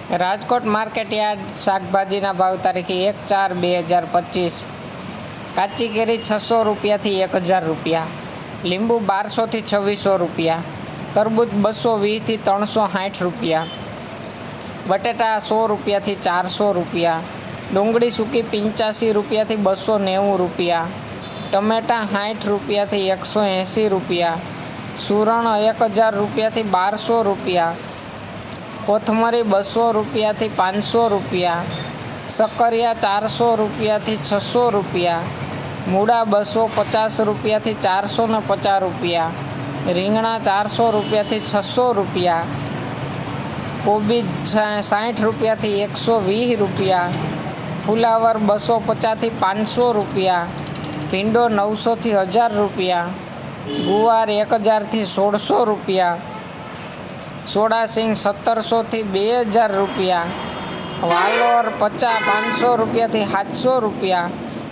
Rajkot market yard શાકભાજીના ભાવ તારીખ 1/4/2025। કાચી કેરી 600 રૂપિયાથી 1000 રૂપિયા, લીંબુ 1200થી 2600 રૂપિયા, તરબૂચ 220થી 360 રૂપિયા, બટેટા 100 રૂપિયાથી 400 રૂપિયા, ડુંગળી સૂકી 85 રૂપિયાથી 290 રૂપિયા, ટમેટાં 60 રૂપિયાથી 180 રૂપિયા, સુરણ 1000 રૂપિયાથી 1200 રૂપિયા, કોથમરી 200 રૂપિયાથી 500 રૂપિયા, શક્કરિયા 400 રૂપિયાથી 600 રૂપિયા, મૂળા 250 રૂપિયાથી 450 રૂપિયા, રીંગણા 400 રૂપિયાથી 600 રૂપિયા, કોબીજ 60 રૂપિયાથી 120 રૂપિયા, ફુલાવર 250થી 500 રૂપિયા, ભીંડો 900થી 1000 રૂપિયા, ગુવાર 1000થી 1600 રૂપિયા, સોડાસિંગ 1700થી 2000 રૂપિયા, વાલોર 500 રૂપિયાથી 700 રૂપિયા,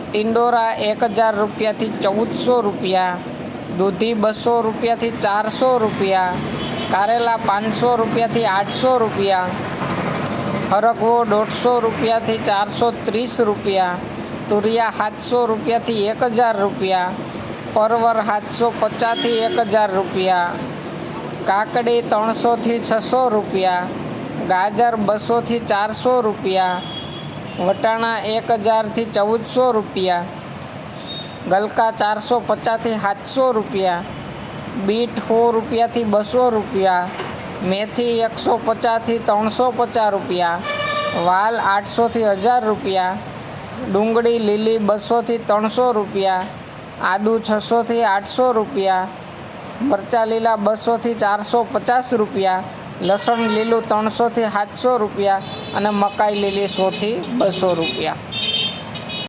ટિંડોરા 1000 રૂપિયાથી 1400 રૂપિયા, દૂધી 200 રૂપિયાથી 400 રૂપિયા, કારેલા 500 રૂપિયાથી 800 રૂપિયા, હરગવો 150 રૂપિયાથી 430 રૂપિયા, તુરિયા 700 રૂપિયાથી 1000 રૂપિયા, પરવર 750થી 1000 રૂપિયા, કાકડી 300થી 600 રૂપિયા, ગાજર 200થી 400 રૂપિયા, વટાણા 1000થી 1400 રૂપિયા, ગલકા 450થી 700 રૂપિયા, બીટ 100 રૂપિયાથી 200 રૂપિયા, મેથી 150થી 350 રૂપિયા, વાલ 800થી 1000 રૂપિયા, ડુંગળી લીલી 200થી 300 રૂપિયા, આદુ 600થી 800 રૂપિયા, મરચાં લીલા 200થી 450 રૂપિયા, લસણ લીલું 300થી 700 રૂપિયા અને મકાઈ લીલી 100થી 200 રૂપિયા।